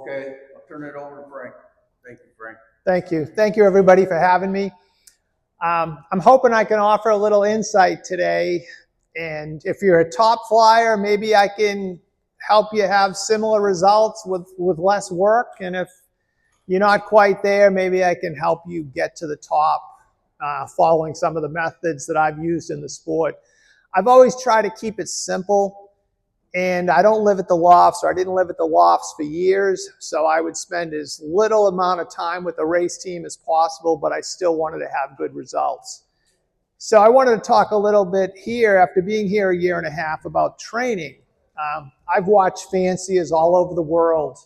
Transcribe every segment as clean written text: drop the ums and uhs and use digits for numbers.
Okay, I'll turn it over to Frank. Thank you, Frank. Thank you. Thank you, everybody, for having me. I'm hoping I can offer a little insight today. And if you're a top flyer, maybe I can help you have similar results with less work. And if you're not quite there, maybe I can help you get to the top following some of the methods that I've used in the sport. I've always tried to keep it simple. And I don't live at the lofts, or I didn't live at the lofts for years, so I would spend as little amount of time with the race team as possible, but I still wanted to have good results. So I wanted to talk a little bit here, after being here a year and a half, about training. I've watched fanciers all over the world,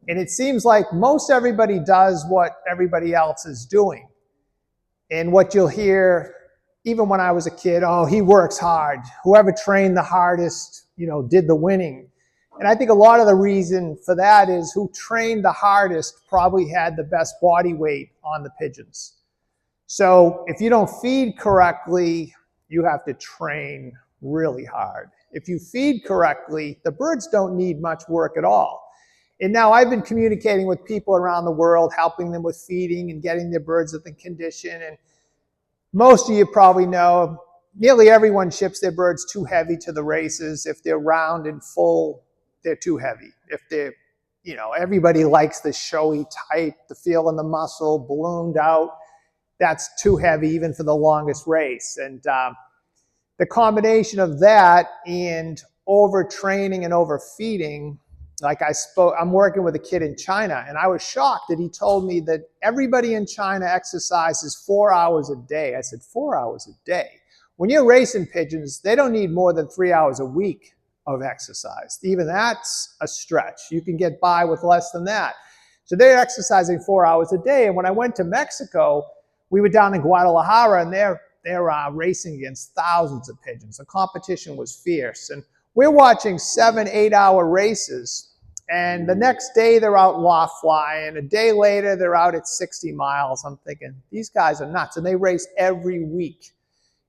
and it seems like most everybody does what everybody else is doing. And what you'll hear, even when I was a kid, oh, he works hard. Whoever trained the hardest, did the winning. And I think a lot of the reason for that is who trained the hardest probably had the best body weight on the pigeons. So if you don't feed correctly, you have to train really hard. If you feed correctly, the birds don't need much work at all. And now I've been communicating with people around the world, helping them with feeding and getting their birds at the condition. And most of you probably know, nearly everyone ships their birds too heavy to the races. If they're round and full, they're too heavy. If they're, everybody likes the showy type, the feel in the muscle, ballooned out. That's too heavy even for the longest race. And the combination of that and overtraining and overfeeding, I'm working with a kid in China, and I was shocked that he told me that everybody in China exercises 4 hours a day. I said, 4 hours a day? When you're racing pigeons, they don't need more than 3 hours a week of exercise. Even that's a stretch. You can get by with less than that. So they're exercising 4 hours a day. And when I went to Mexico, we were down in Guadalajara, and they're racing against thousands of pigeons. The competition was fierce. And we're watching 7-8 hour races. And the next day they're out loft flying. A day later, they're out at 60 miles. I'm thinking, these guys are nuts. And they race every week.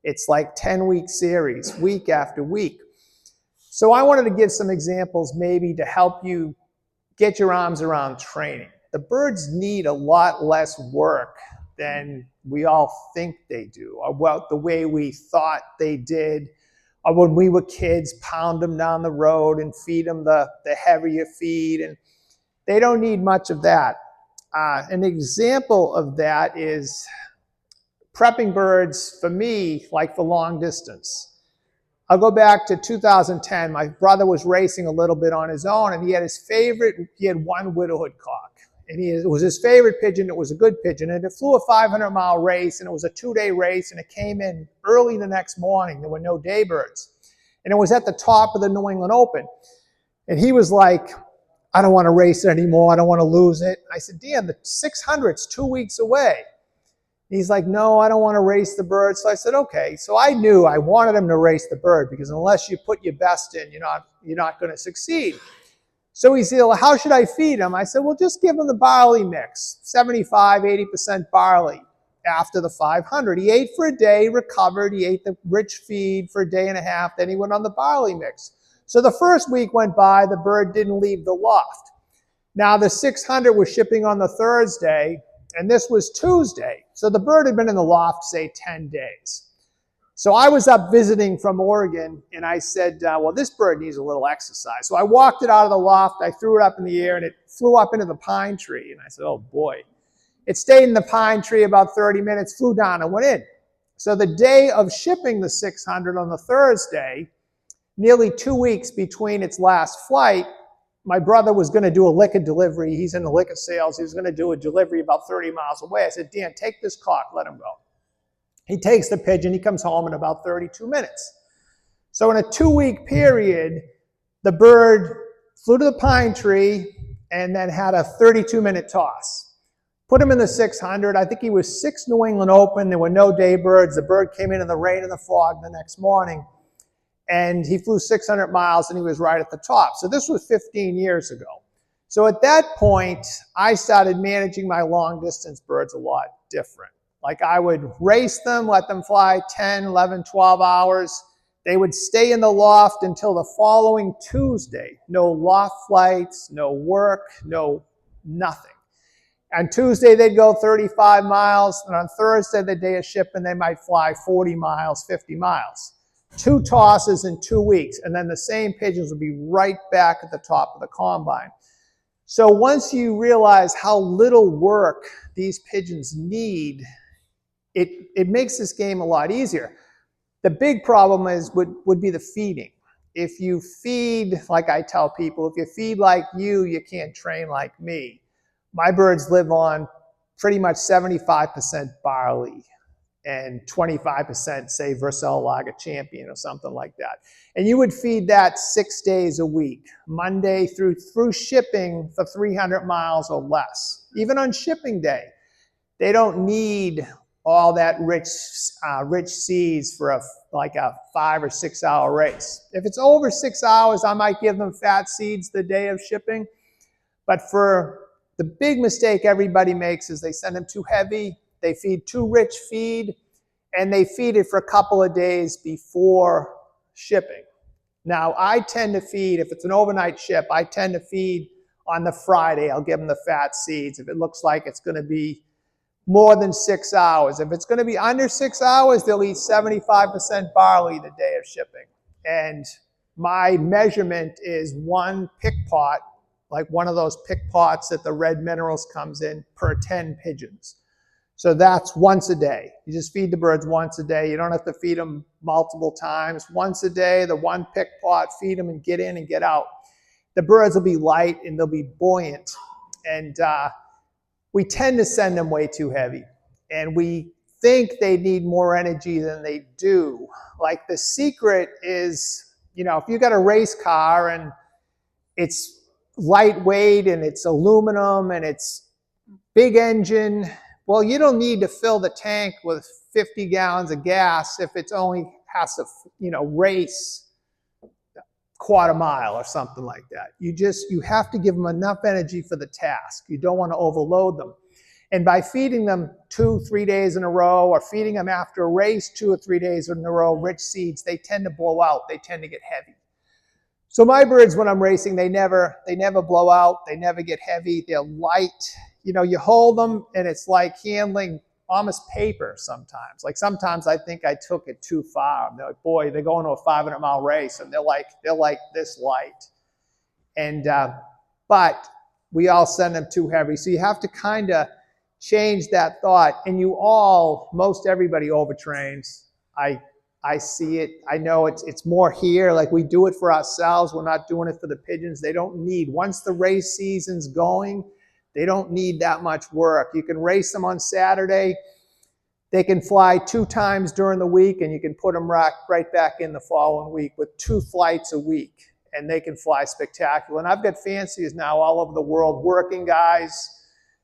It's like 10-week series, week after week. So I wanted to give some examples maybe to help you get your arms around training. The birds need a lot less work than we all think they do, or the way we thought they did, or when we were kids, pound them down the road and feed them the heavier feed. And they don't need much of that. An example of that is prepping birds, for me, like for long distance. I'll go back to 2010. My brother was racing a little bit on his own, and he had one widowhood cock. And it was his favorite pigeon. It was a good pigeon. And it flew a 500-mile race, and it was a 2-day race, and it came in early the next morning. There were no daybirds. And it was at the top of the New England Open. And he was like, I don't want to race it anymore. I don't want to lose it. I said, Dan, the 600's 2 weeks away. He's like, no, I don't want to race the bird. So I said, okay. So I knew I wanted him to race the bird, because unless you put your best in, you're not going to succeed. So he said, well, how should I feed him? I said, well, just give him the barley mix, 75, 80% barley after the 500. He ate for a day, recovered. He ate the rich feed for a day and a half. Then he went on the barley mix. So the first week went by. The bird didn't leave the loft. Now the 600 was shipping on the Thursday, and this was Tuesday. So the bird had been in the loft, say, 10 days. So I was up visiting from Oregon, and I said, well, this bird needs a little exercise. So I walked it out of the loft. I threw it up in the air, and it flew up into the pine tree. And I said, oh, boy. It stayed in the pine tree about 30 minutes, flew down, and went in. So the day of shipping the 600 on the Thursday, nearly 2 weeks between its last flight, my brother was going to do a liquor delivery. He's in the liquor sales. He was going to do a delivery about 30 miles away. I said, Dan, take this cock, let him go. He takes the pigeon. He comes home in about 32 minutes. So in a 2-week period, the bird flew to the pine tree and then had a 32-minute toss. Put him in the 600. I think he was 6 New England Open. There were no daybirds. The bird came in the rain and the fog the next morning. And he flew 600 miles, and he was right at the top. So this was 15 years ago. So at that point, I started managing my long-distance birds a lot different. Like I would race them, let them fly 10, 11, 12 hours, They would stay in the loft until the following Tuesday. No loft flights, no work, no nothing. On Tuesday, they'd go 35 miles, and on Thursday, the day of shipping, they might fly 40 miles, 50 miles. 2 tosses in 2 weeks, and then the same pigeons would be right back at the top of the combine. So once you realize how little work these pigeons need, it makes this game a lot easier. The big problem would be the feeding. If you feed, like I tell people, if you feed like you can't train like me. My birds live on pretty much 75% barley and 25%, say, Vercel Lager Champion or something like that. And you would feed that 6 days a week, Monday through sipping for 300 miles or less. Even on shipping day, they don't need all that rich seeds for like a 5 or 6 hour race. If it's over 6 hours, I might give them fat seeds the day of shipping. But for the big mistake everybody makes is they send them too heavy, they feed too rich feed, and they feed it for a couple of days before shipping. Now, I tend to feed, if it's an overnight ship, I tend to feed on the Friday. I'll give them the fat seeds if it looks like it's going to be more than 6 hours. If it's going to be under 6 hours, they'll eat 75% barley the day of shipping. And my measurement is 1 pick pot, like one of those pick pots that the Red Minerals comes in, per 10 pigeons. So that's once a day. You just feed the birds once a day. You don't have to feed them multiple times. Once a day, the 1 pick pot, feed them and get in and get out. The birds will be light and they'll be buoyant. And we tend to send them way too heavy. And we think they need more energy than they do. Like the secret is, you know, if you got a race car and it's lightweight and it's aluminum and it's big engine, well, you don't need to fill the tank with 50 gallons of gas if it only has to, you know, race quarter mile or something like that. You have to give them enough energy for the task. You don't want to overload them. And by feeding them 2-3 days in a row, or feeding them after a race 2 or 3 days in a row, rich seeds, they tend to blow out. They tend to get heavy. So my birds, when I'm racing, they never blow out. They never get heavy. They're light. You know, you hold them and it's like handling almost paper sometimes. Like sometimes I think I took it too far. They're like, boy, they're going to a 500-mile race and they're like this light. And but we all send them too heavy. So you have to kind of change that thought. And most everybody overtrains. I see it. I know it's more here. Like we do it for ourselves. We're not doing it for the pigeons. They don't need, once the race season's going, they don't need that much work. You can race them on Saturday. They can fly 2 times during the week, and you can put them right back in the following week with 2 flights a week, and they can fly spectacular. And I've got fanciers now all over the world, working guys,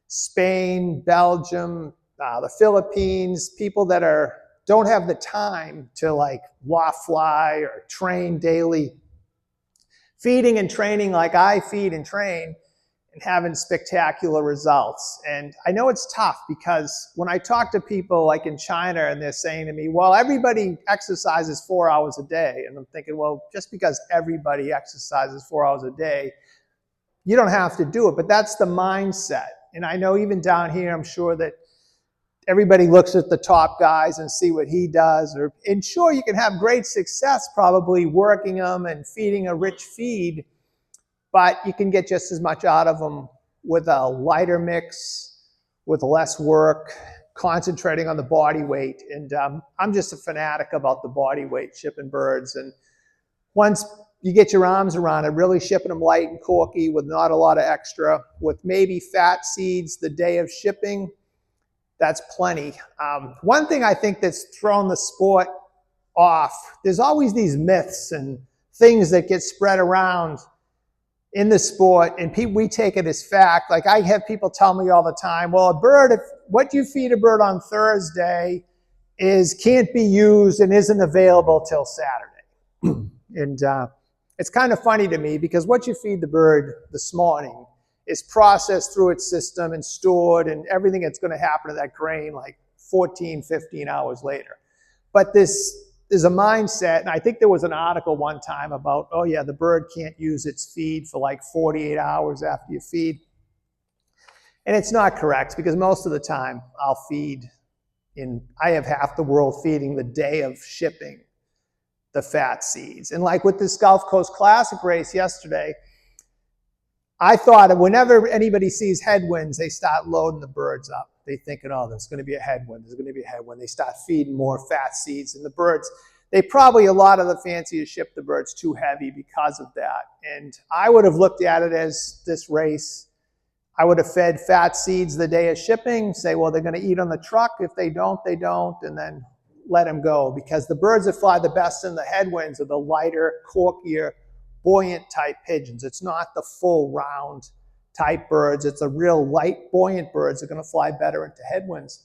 Spain, Belgium, the Philippines, people that don't have the time to like loft fly or train daily, feeding and training like I feed and train, and having spectacular results. And I know it's tough because when I talk to people like in China and they're saying to me, well, everybody exercises 4 hours a day. And I'm thinking, well, just because everybody exercises 4 hours a day, you don't have to do it. But that's the mindset. And I know even down here, I'm sure that everybody looks at the top guys and see what he does. And sure, you can have great success probably working them and feeding a rich feed, but you can get just as much out of them with a lighter mix, with less work, concentrating on the body weight. And I'm just a fanatic about the body weight shipping birds. And once you get your arms around it, really shipping them light and corky with not a lot of extra, with maybe fat seeds the day of shipping, that's plenty. One thing I think that's thrown the sport off, there's always these myths and things that get spread around in the sport, and we take it as fact. Like I have people tell me all the time, well, a bird, what you feed a bird on Thursday can't be used and isn't available till Saturday. And it's kind of funny to me because what you feed the bird this morning is processed through its system and stored, and everything that's going to happen to that grain like 14, 15 hours later. But this there's a mindset, and I think there was an article one time about, oh yeah, the bird can't use its feed for like 48 hours after you feed. And it's not correct, because most of the time I'll feed I have half the world feeding the day of shipping the fat seeds. And like with this Gulf Coast Classic race yesterday, I thought whenever anybody sees headwinds, they start loading the birds up. They thinking, oh, there's going to be a headwind. There's going to be a headwind. They start feeding more fat seeds. And the birds, a lot of the fanciers ship the birds too heavy because of that. And I would have looked at it as this race, I would have fed fat seeds the day of shipping, say, well, they're going to eat on the truck. If they don't, they don't, and then let them go. Because the birds that fly the best in the headwinds are the lighter, corkier, buoyant type pigeons. It's not the full round type birds. It's the real light, buoyant birds that are going to fly better into headwinds.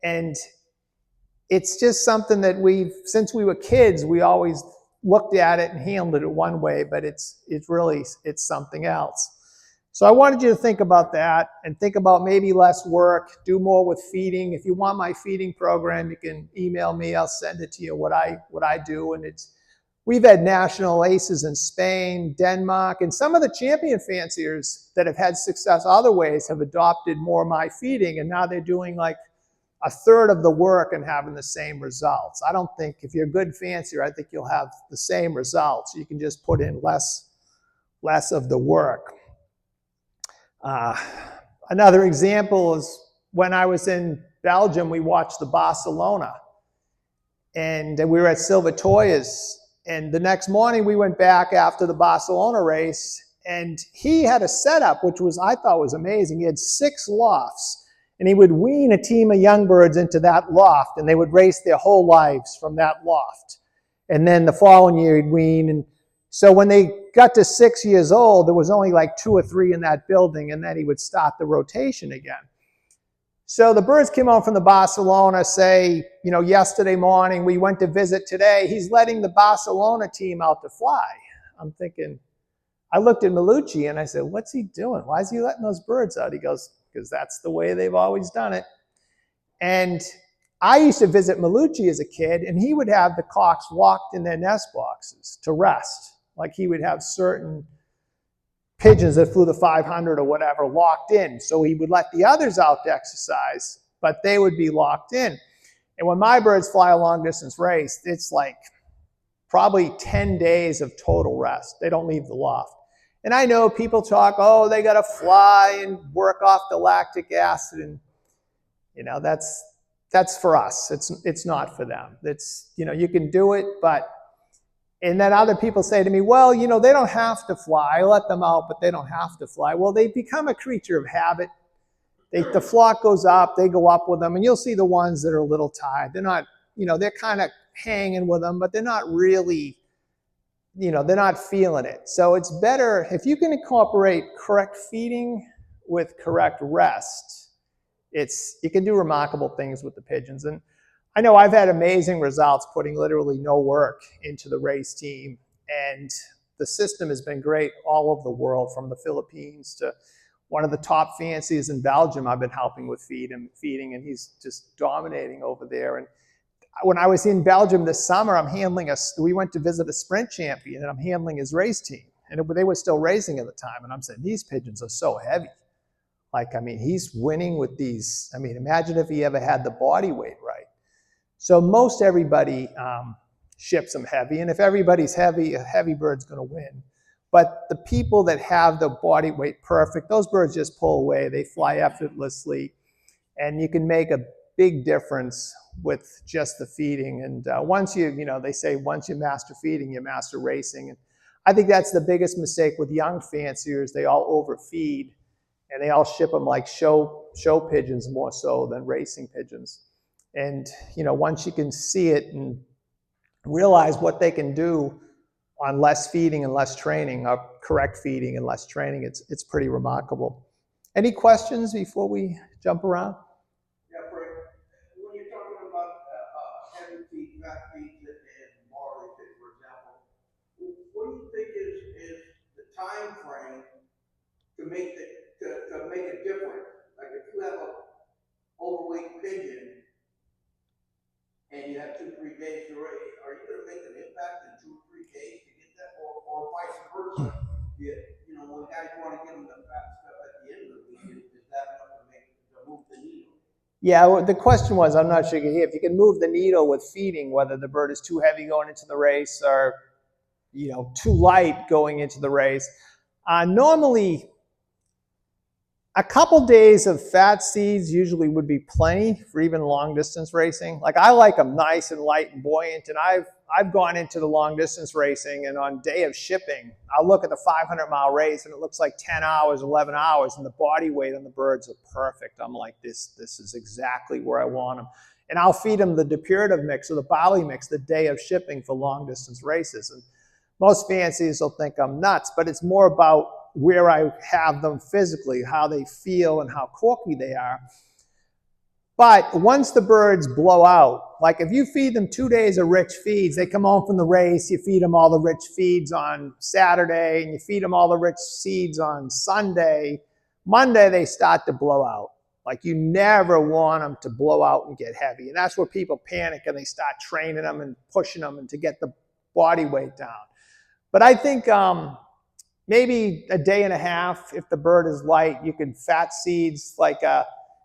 And it's just something that since we were kids, we always looked at it and handled it one way, but it's something else. So I wanted you to think about that and think about maybe less work, do more with feeding. If you want my feeding program, you can email me. I'll send it to you, what I do. And we've had national aces in Spain, Denmark, and some of the champion fanciers that have had success other ways have adopted more of my feeding, and now they're doing like a third of the work and having the same results. I don't think, if you're a good fancier, I think you'll have the same results. You can just put in less of the work. Another example is when I was in Belgium, we watched the Barcelona, and we were at Silvertoyas, and the next morning we went back after the Barcelona race, and he had a setup which I thought was amazing. He had 6 lofts, and he would wean a team of young birds into that loft, and they would race their whole lives from that loft. And then the following year he'd wean, and so when they got to 6 years old, there was only like 2 or 3 in that building, and then he would start the rotation again. So the birds came home from the Barcelona, say, yesterday morning, we went to visit today. He's letting the Barcelona team out to fly. I'm thinking, I looked at Malucci and I said, what's he doing? Why is he letting those birds out? He goes, because that's the way they've always done it. And I used to visit Malucci as a kid, and he would have the cocks locked in their nest boxes to rest. Like he would have certain pigeons that flew the 500 or whatever locked in. So he would let the others out to exercise, but they would be locked in. And when my birds fly a long distance race, it's like probably 10 days of total rest. They don't leave the loft. And I know people talk, oh, they got to fly and work off the lactic acid. And, that's for us. It's not for them. You can do it, but. And then other people say to me, well, they don't have to fly. I let them out, but they don't have to fly. Well, they become a creature of habit. The flock goes up, they go up with them, and you'll see the ones that are a little tired. They're not, they're kind of hanging with them, but they're not really, they're not feeling it. So it's better if you can incorporate correct feeding with correct rest. You can do remarkable things with the pigeons. And I know I've had amazing results putting literally no work into the race team, and the system has been great all over the world, from the Philippines to one of the top fanciers in Belgium I've been helping with feeding, and he's just dominating over there. And when I was in Belgium this summer, we went to visit a sprint champion, and I'm handling his race team. And they were still racing at the time, and I'm saying, these pigeons are so heavy. He's winning with these. Imagine if he ever had the body weight right. So most everybody ships them heavy, and if everybody's heavy, a heavy bird's going to win. But the people that have the body weight perfect, those birds just pull away. They fly effortlessly, and you can make a big difference with just the feeding. And they say once you master feeding, you master racing. And I think that's the biggest mistake with young fanciers. They all overfeed, and they all ship them like show pigeons more so than racing pigeons. And, once you can see it and realize what they can do on less feeding and less training, or correct feeding and less training, it's pretty remarkable. Any questions before we jump around? Yeah, Frank, when you're talking about heavy feed, fat feeds, and barley feed, for example, what do you think is the time frame to make a difference? Like if you have a overweight pigeon and you have 2-3 days to race, Yeah, well, the question was, I'm not sure you can hear, if you can move the needle with feeding, whether the bird is too heavy going into the race or, you know, too light going into the race. Normally, a couple days of fat seeds usually would be plenty for even long distance racing. Like I like them nice and light and buoyant, and I've gone into the long distance racing, and on day of shipping, I'll look at the 500-mile race and it looks like 10 hours, 11 hours, and the body weight on the birds are perfect. I'm like, this is exactly where I want them. And I'll feed them the depurative mix or the barley mix the day of shipping for long distance races. And most fanciers will think I'm nuts, but it's more about where I have them physically, how they feel and how corky they are. But once the birds blow out, like if you feed them 2 days of rich feeds, they come home from the race, you feed them all the rich feeds on Saturday, and you feed them all the rich seeds on Sunday, Monday they start to blow out. Like you never want them to blow out and get heavy. And that's where people panic and they start training them and pushing them and to get the body weight down. But I think maybe a day and a half, if the bird is light, you can fat seeds, like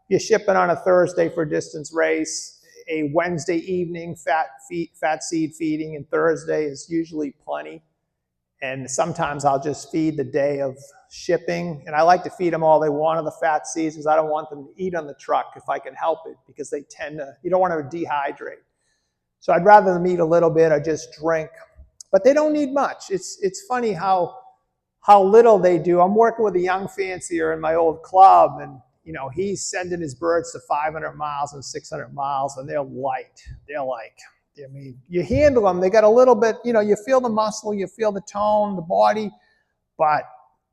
you're shipping on a Thursday for a distance race, a Wednesday evening fat seed feeding, and Thursday is usually plenty. And sometimes I'll just feed the day of shipping. And I like to feed them all they want of the fat seeds because I don't want them to eat on the truck if I can help it, because they tend to, you don't want to dehydrate. So I'd rather them eat a little bit or just drink. But they don't need much. It's funny how little they do. I'm working with a young fancier in my old club, and you know, he's sending his birds to 500 miles and 600 miles, and they're light. They're like, I mean, you handle them, they got a little bit, you know, you feel the muscle, you feel the tone, the body, but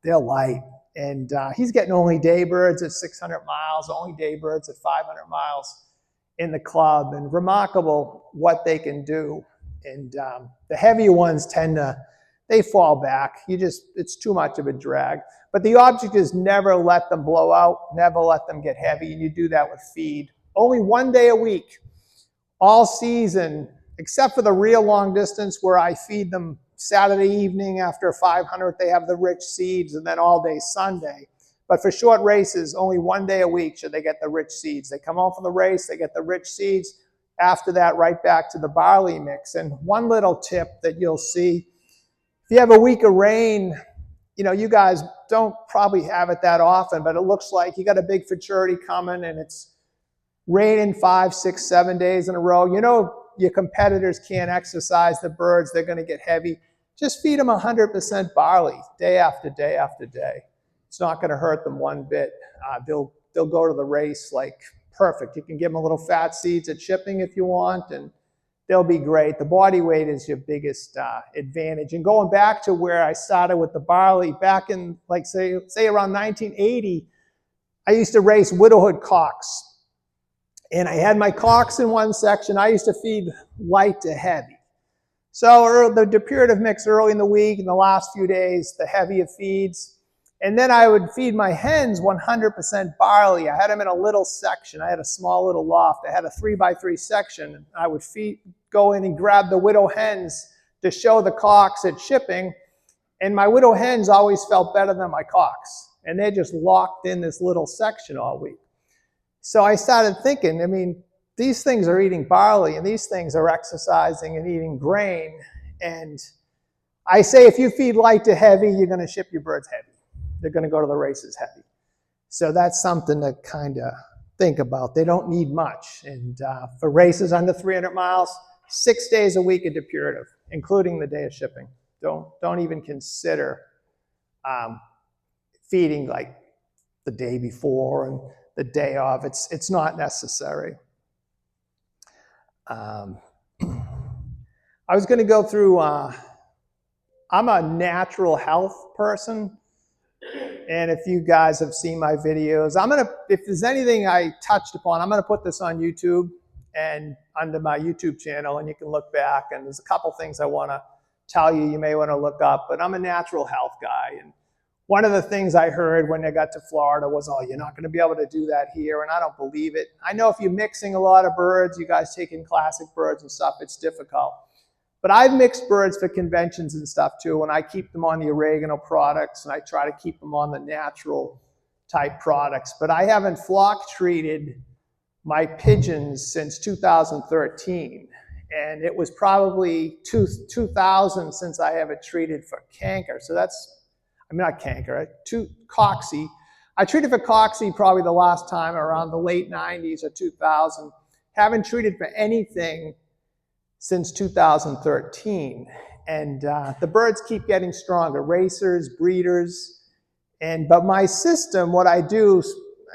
they're light. And he's getting only day birds at 600 miles, only day birds at 500 miles in the club, and remarkable what they can do. And the heavier ones they fall back. It's too much of a drag. But the object is never let them blow out, never let them get heavy, and you do that with feed. Only 1 day a week, all season, except for the real long distance where I feed them Saturday evening after 500, they have the rich seeds, and then all day Sunday. But for short races, only 1 day a week should they get the rich seeds. They come home from the race, they get the rich seeds. After that, right back to the barley mix. And one little tip that you'll see, if you have a week of rain, you know, you guys don't probably have it that often, but it looks like you got a big futurity coming and it's raining 5, 6, 7 days in a row. You know, your competitors can't exercise the birds. They're going to get heavy. Just feed them 100% barley day after day after day. It's not going to hurt them one bit. They'll go to the race like perfect. You can give them a little fat seeds at shipping if you want, and they'll be great. The body weight is your biggest advantage. And going back to where I started with the barley, back in, like, say around 1980, I used to race widowhood cocks. And I had my cocks in one section. I used to feed light to heavy. So the depurative mix early in the week, and the last few days, the heavier feeds. And then I would feed my hens 100% barley. I had them in a little section. I had a small little loft. I had a 3x3 section. I would go in and grab the widow hens to show the cocks at shipping. And my widow hens always felt better than my cocks. And they just locked in this little section all week. So I started thinking, I mean, these things are eating barley, and these things are exercising and eating grain. And I say if you feed light to heavy, you're going to ship your birds heavy. They're going to go to the races heavy. So that's something to kind of think about. They don't need much. And for races under 300 miles, 6 days a week of depurative, including the day of shipping. Don't even consider feeding like the day before and the day of. It's not necessary. I was going to go through, I'm a natural health person. And if you guys have seen my videos, if there's anything I touched upon, I'm going to put this on YouTube and under my YouTube channel, and you can look back. And there's a couple things I want to tell you. You may want to look up, but I'm a natural health guy. And one of the things I heard when I got to Florida was, oh, you're not going to be able to do that here. And I don't believe it. I know if you're mixing a lot of birds, you guys take in classic birds and stuff, it's difficult. But I've mixed birds for conventions and stuff too, and I keep them on the Oregano products, and I try to keep them on the natural type products. But I haven't flock treated my pigeons since 2013. And it was probably 2000 since I have it treated for canker. So that's, I mean, not canker, coxy. I treated for coxy probably the last time around the late 90s or 2000. Haven't treated for anything since 2013. And the birds keep getting stronger, racers, breeders. But my system, what I do,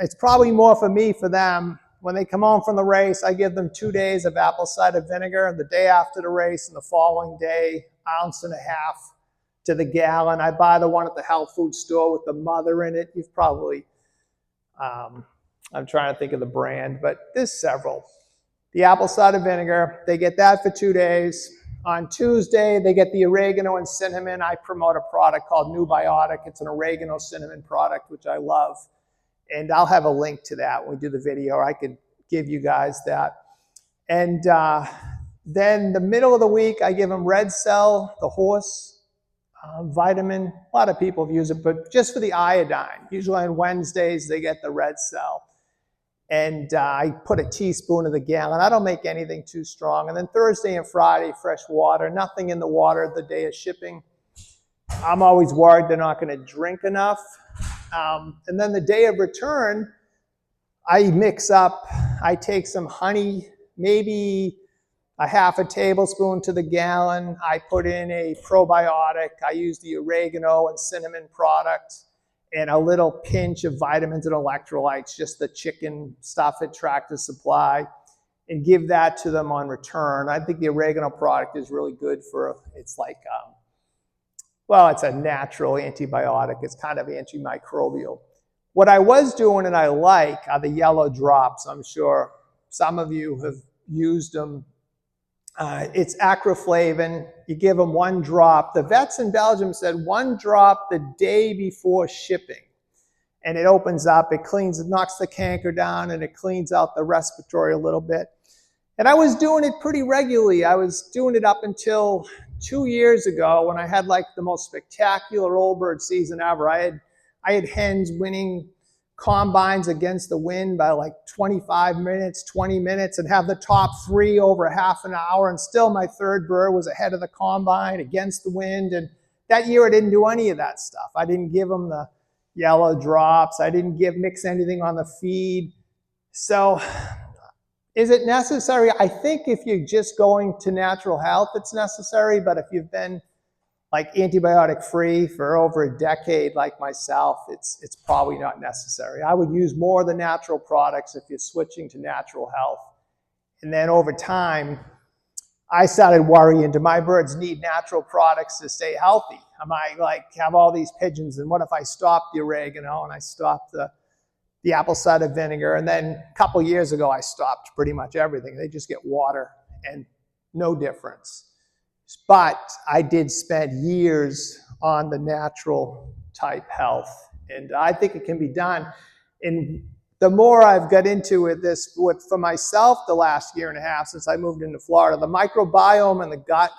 it's probably more for me, for them. When they come home from the race, I give them 2 days of apple cider vinegar, and the day after the race and the following day, 1.5 ounces to the gallon. I buy the one at the health food store with the mother in it. You've probably, I'm trying to think of the brand, but there's several. The apple cider vinegar, they get that for 2 days. On Tuesday, they get the oregano and cinnamon. I promote a product called Newbiotic. It's an oregano cinnamon product, which I love. And I'll have a link to that when we do the video, or I could give you guys that. And then the middle of the week, I give them red cell, the horse vitamin. A lot of people use it, but just for the iodine. Usually on Wednesdays, they get the red cell. And I put a teaspoon of the gallon. I don't make anything too strong. And then Thursday and Friday, fresh water. Nothing in the water the day of shipping. I'm always worried they're not going to drink enough. And then the day of return, I mix up, I take some honey, maybe a 1/2 tablespoon to the gallon. I put in a probiotic. I use the oregano and cinnamon product and a little pinch of vitamins and electrolytes, just the chicken stuff at Tractor Supply, and give that to them on return. I think the oregano product is really good for, it's like, well, it's a natural antibiotic. It's kind of antimicrobial. What I was doing and I like are the yellow drops. I'm sure some of you have used them. It's Acrylavin. You give them 1 drop. The vets in Belgium said 1 drop the day before shipping. And it opens up, it cleans, it knocks the canker down, and it cleans out the respiratory a little bit. And I was doing it pretty regularly. I was doing it up until 2 years ago when I had like the most spectacular old bird season ever. I had hens winning combines against the wind by like 25 minutes, 20 minutes, and have the top 3 over ½ an hour. And still my 3rd bird was ahead of the combine against the wind. And that year I didn't do any of that stuff. I didn't give them the yellow drops. I didn't mix anything on the feed. So is it necessary? I think if you're just going to natural health, it's necessary. But if you've been like antibiotic free for over a decade like myself, it's probably not necessary. I would use more of the natural products if you're switching to natural health. And then over time, I started worrying, do my birds need natural products to stay healthy? Am I like, have all these pigeons, and what if I stop the oregano and I stop the apple cider vinegar? And then a couple years ago, I stopped pretty much everything. They just get water and no difference. But I did spend years on the natural type health, and I think it can be done. And the more I've got into it, for myself the last 1.5 years since I moved into Florida, the microbiome in the gut,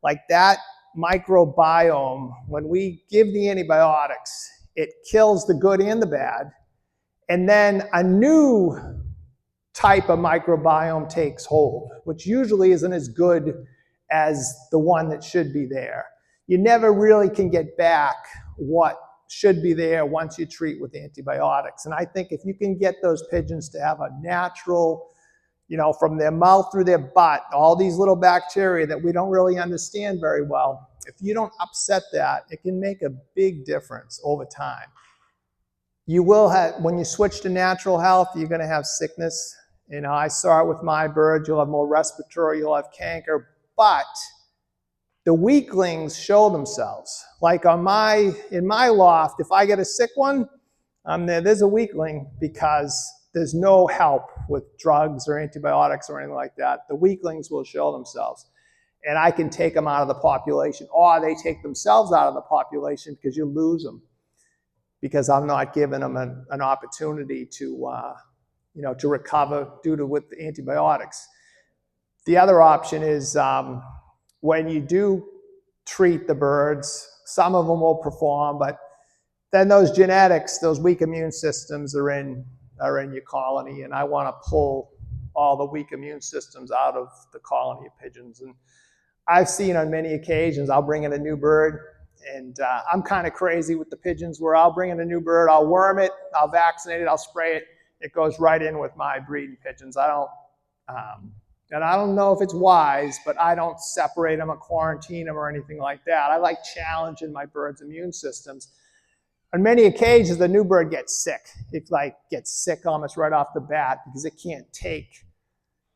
like that microbiome, when we give the antibiotics, it kills the good and the bad. And then a new type of microbiome takes hold, which usually isn't as good as the one that should be there. You never really can get back what should be there once you treat with antibiotics. And I think if you can get those pigeons to have a natural, from their mouth through their butt, all these little bacteria that we don't really understand very well, if you don't upset that, it can make a big difference over time. You will have, when you switch to natural health, you're going to have sickness. I saw it with my birds. You'll have more respiratory, you'll have canker. But the weaklings show themselves. Like in my loft, if I get a sick one, there's a weakling because there's no help with drugs or antibiotics or anything like that. The weaklings will show themselves. And I can take them out of the population, or they take themselves out of the population because you lose them, because I'm not giving them an opportunity to recover with the antibiotics. The other option is when you do treat the birds, some of them will perform, but then those genetics, those weak immune systems are in your colony, and I want to pull all the weak immune systems out of the colony of pigeons. And I've seen on many occasions, I'll bring in a new bird, and I'm kind of crazy with the pigeons where I'll bring in a new bird, I'll worm it, I'll vaccinate it, I'll spray it. It goes right in with my breeding pigeons. And I don't know if it's wise, but I don't separate them or quarantine them or anything like that. I like challenging my birds' immune systems. On many occasions, the new bird gets sick. It gets sick almost right off the bat because it can't take,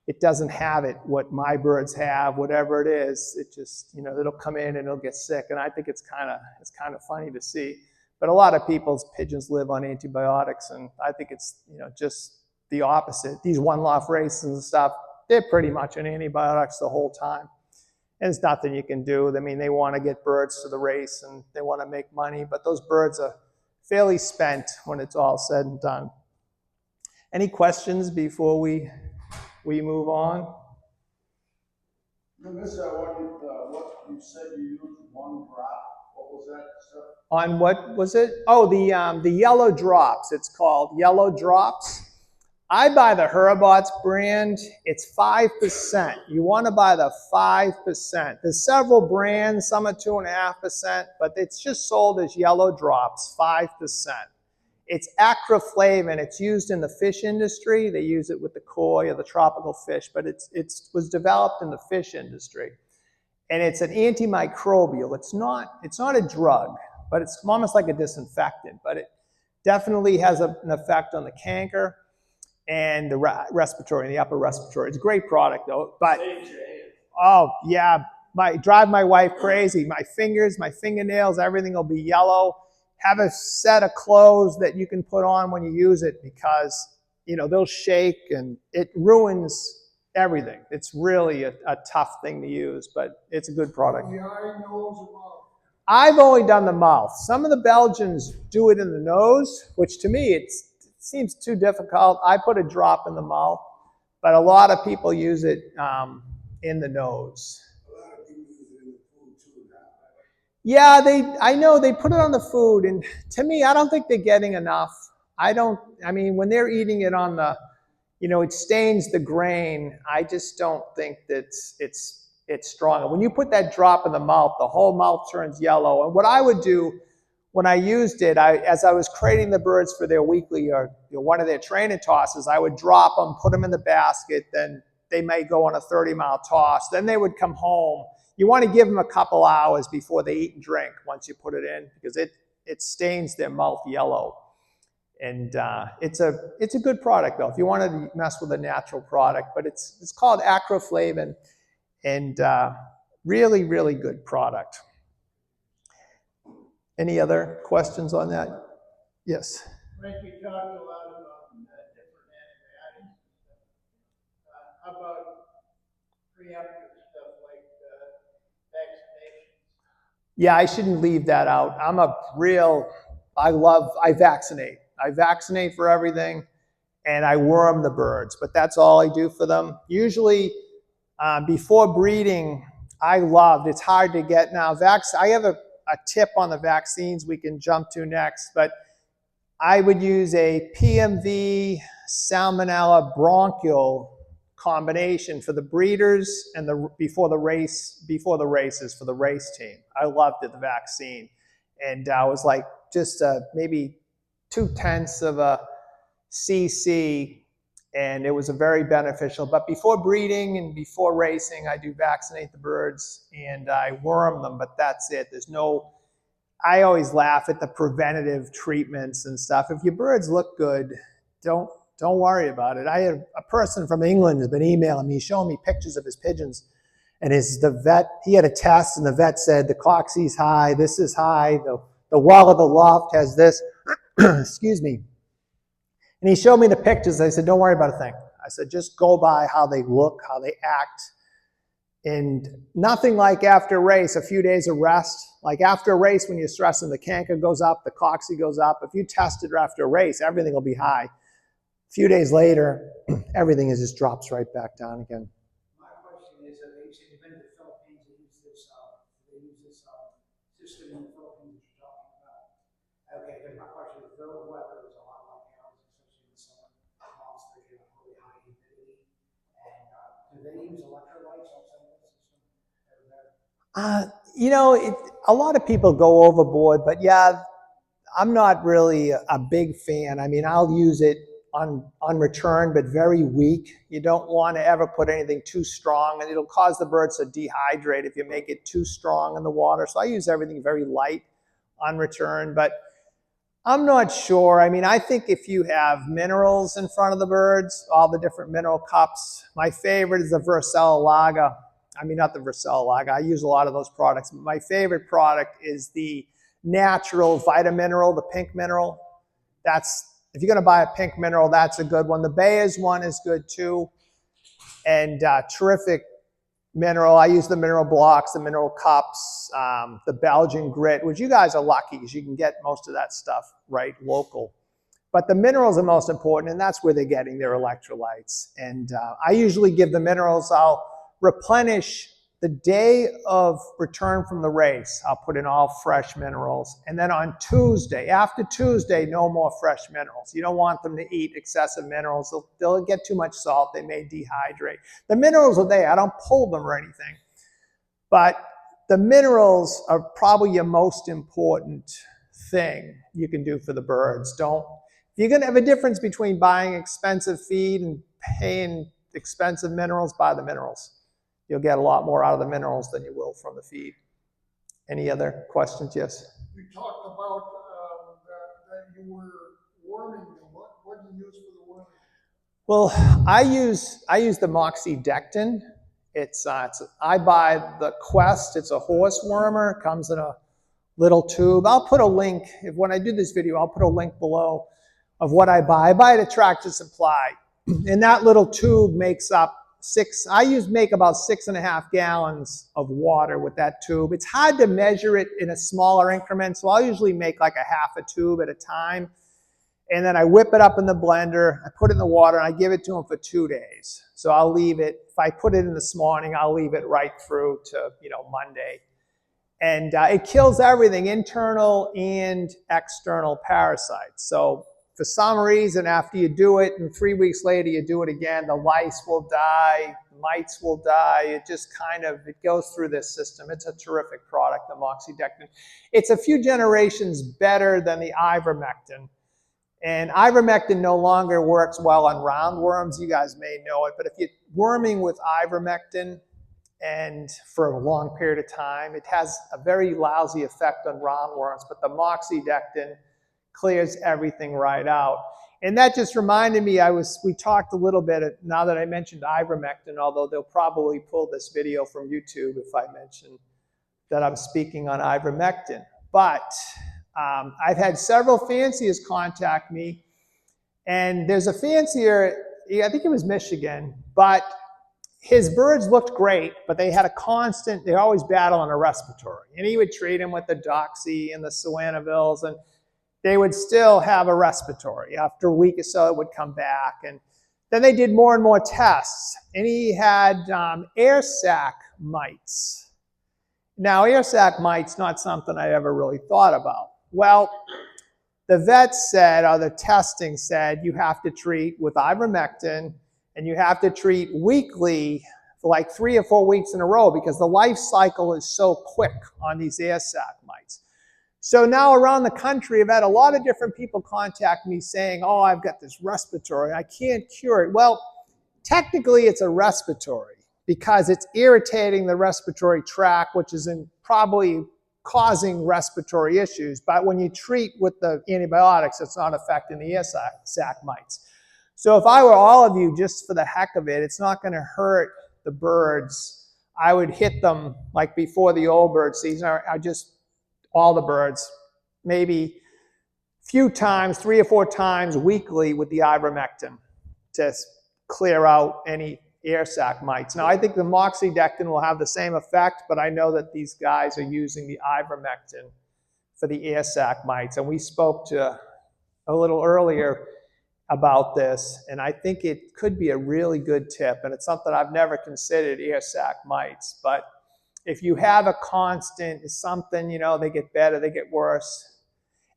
it doesn't have it, what my birds have, whatever it is. It just, it'll come in and it'll get sick. And I think it's kind of funny to see. But a lot of people's pigeons live on antibiotics, and I think it's, just the opposite. These one-off races and stuff, they're pretty much on antibiotics the whole time. And there's nothing you can do. I mean, they want to get birds to the race and they want to make money, but those birds are fairly spent when it's all said and done. Any questions before we move on? I missed that one. What you said you used one drop. What was that stuff? On what was it? Oh, the yellow drops. It's called yellow drops. I buy the Herbots brand. It's 5%. You want to buy the 5%. There's several brands. Some are 2.5%, but it's just sold as yellow drops, 5%. It's Acrylavin. It's used in the fish industry. They use it with the koi or the tropical fish, but it was developed in the fish industry. And it's an antimicrobial. It's not a drug, but it's almost like a disinfectant. But it definitely has an effect on the canker and the respiratory, the upper respiratory. It's a great product though. But oh yeah, drive my wife crazy. My fingers, my fingernails, everything will be yellow. Have a set of clothes that you can put on when you use it because they'll shake and it ruins everything. It's really a tough thing to use, but it's a good product. The eye, nose, and mouth. I've only done the mouth. Some of the Belgians do it in the nose, which to me it seems too difficult. I put a drop in the mouth, but a lot of people use it in the nose. A lot of people use it in the food too now. Yeah, I know they put it on the food, and to me, I don't think they're getting enough. I mean, when they're eating it on the, it stains the grain. I just don't think that it's stronger. When you put that drop in the mouth, the whole mouth turns yellow. And what I would do when I used it, as I was crating the birds for their weekly or one of their training tosses, I would drop them, put them in the basket, then they may go on a 30-mile toss. Then they would come home. You want to give them a couple hours before they eat and drink once you put it in because it stains their mouth yellow. And it's a good product though if you want to mess with a natural product. But it's called Acrylavin, and really, really good product. Any other questions on that? Yes. Frank, you talked a lot about different antibiotics and stuff. How about preemptive stuff like vaccinations? Yeah, I shouldn't leave that out. I vaccinate. I vaccinate for everything, and I worm the birds, but that's all I do for them. Usually, before breeding, it's hard to get now. I have a tip on the vaccines we can jump to next, but I would use a PMV Salmonella bronchial combination for the breeders and before the races for the race team. I loved the vaccine, and I was like just maybe 0.2 of a cc, and it was a very beneficial. But before breeding and before racing, I do vaccinate the birds and I worm them, but that's it. I always laugh at the preventative treatments and stuff. If your birds look good, don't worry about it. I had a person from England has been emailing me, showing me pictures of his pigeons, and the vet, he had a test, and the vet said the coccy's high, this is high, the wall of the loft has this, excuse me. And he showed me the pictures. I said, don't worry about a thing. I said, just go by how they look, how they act. And nothing like after a race, a few days of rest. Like after a race, when you're stressing, the canker goes up, the coccy goes up. If you tested after a race, everything will be high. A few days later, everything just drops right back down again. My question is, you said you've been to the Philippines, they use this system in the Philippines that you're talking about. Okay, because my question is, the weather is a lot like ours, especially in the summer months, they get a really high humidity. they use electrolytes outside of the system? A lot of people go overboard, but yeah, I'm not really a big fan. I mean, I'll use it on return, but very weak. You don't want to ever put anything too strong, and it'll cause the birds to dehydrate if you make it too strong in the water. So I use everything very light on return, but I'm not sure. I mean, I think if you have minerals in front of the birds, all the different mineral cups, my favorite is the Vercel Lager. I mean, not the Vercel Lager. I use a lot of those products. But my favorite product is the natural Vitamineral, the pink mineral. If you're going to buy a pink mineral, that's a good one. The Bayer's one is good too. And terrific mineral. I use the mineral blocks, the mineral cups, the Belgian grit, which you guys are lucky because you can get most of that stuff right local. But the minerals are most important, and that's where they're getting their electrolytes. And I usually give the minerals, I'll replenish the day of return from the race. I'll put in all fresh minerals. And then on Tuesday, after Tuesday, no more fresh minerals. You don't want them to eat excessive minerals. They'll get too much salt. They may dehydrate. The minerals are there. I don't pull them or anything. But the minerals are probably your most important thing you can do for the birds. If you're going to have a difference between buying expensive feed and paying expensive minerals, buy the minerals. You'll get a lot more out of the minerals than you will from the feed. Any other questions? Yes? You talked about that you were worming them. What do you use for the worming? Well, I use the moxidectin. I buy the Quest. It's a horse wormer. It comes in a little tube. I'll put a link. When I do this video, I'll put a link below of what I buy. I buy it at Tractor Supply. And that little tube makes up make about 6.5 gallons of water with that tube. It's hard to measure it in a smaller increment, so I'll usually make like a half a tube at a time. And then I whip it up in the blender, I put it in the water, and I give it to them for 2 days. So I'll leave it, if I put it in this morning, I'll leave it right through to Monday. And it kills everything, internal and external parasites. So for some reason, after you do it, and 3 weeks later you do it again, the lice will die, the mites will die. It just it goes through this system. It's a terrific product, the moxidectin. It's a few generations better than the ivermectin. And ivermectin no longer works well on roundworms. You guys may know it, but if you're worming with ivermectin and for a long period of time, it has a very lousy effect on roundworms, but the moxidectin clears everything right out. And that just reminded me, we talked a little bit, now that I mentioned ivermectin, although they'll probably pull this video from YouTube if I mention that I'm speaking on ivermectin. But I've had several fanciers contact me, and there's a fancier, I think it was Michigan, but his birds looked great, but they had they're always battling a respiratory. And he would treat them with the Doxy and the Suanavilles, and they would still have a respiratory. After a week or so, it would come back. And then they did more and more tests. And he had air sac mites. Now, air sac mites, not something I ever really thought about. Well, the vets said, or the testing said, you have to treat with ivermectin, and you have to treat weekly for like 3 or 4 weeks in a row because the life cycle is so quick on these air sac mites. So now around the country, I've had a lot of different people contact me saying, oh, I've got this respiratory, I can't cure it. Well, technically it's a respiratory because it's irritating the respiratory tract, which is probably causing respiratory issues. But when you treat with the antibiotics, it's not affecting the air sac mites. So if I were all of you, just for the heck of it, it's not going to hurt the birds. I would hit them like before the old bird season. All the birds, maybe a few times, 3 or 4 times weekly with the ivermectin to clear out any air sac mites. Now, I think the moxidectin will have the same effect, but I know that these guys are using the ivermectin for the air sac mites. And we spoke to a little earlier about this, and I think it could be a really good tip, and it's something I've never considered, air sac mites. But if you have a constant, it's something, they get better, they get worse.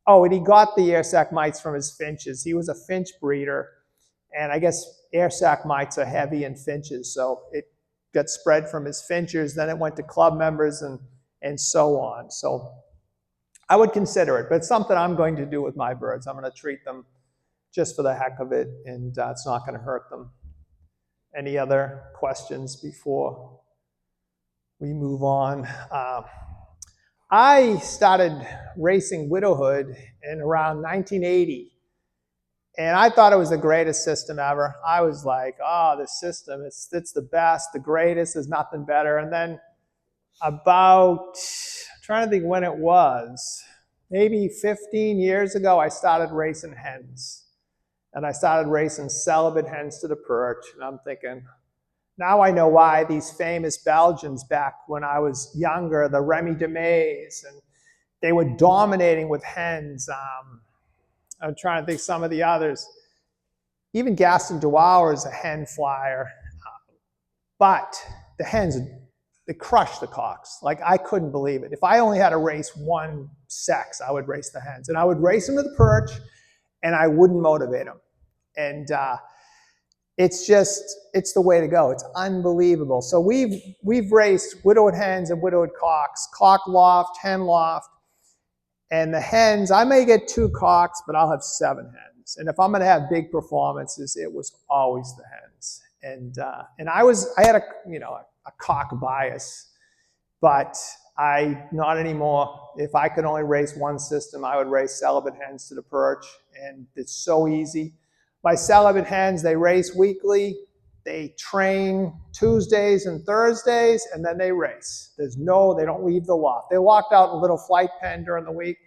Oh, and he got the air sac mites from his finches. He was a finch breeder, and I guess air sac mites are heavy in finches, so got spread from his finchers, then it went to club members and so on. So I would consider it, but it's something I'm going to do with my birds. I'm going to treat them just for the heck of it, and it's not going to hurt them. Any other questions before we move on? I started racing widowhood in around 1980, and I thought it was the greatest system ever. I was like, oh, this system, it's the best, the greatest, there's nothing better. And then about, I'm trying to think when it was, maybe 15 years ago, I started racing hens. And I started racing celibate hens to the perch, and I'm thinking, now I know why these famous Belgians back when I was younger, the Remy Demeys, and they were dominating with hens. I'm trying to think some of the others. Even Gaston Douauer is a hen flyer. But the hens, they crushed the cocks. Like, I couldn't believe it. If I only had to race one sex, I would race the hens. And I would race them to the perch, and I wouldn't motivate them. And it's the way to go. It's unbelievable. So we've raced widowed hens and widowed cocks, cock loft, hen loft. And the hens, I may get 2 cocks, but I'll have 7 hens. And if I'm going to have big performances, it was always the hens. And I had a cock bias, but not anymore. If I could only race one system, I would race celibate hens to the perch, and it's so easy. My celibate hens, they race weekly. They train Tuesdays and Thursdays, and then they race. They don't leave the loft. They're locked out in a little flight pen during the week,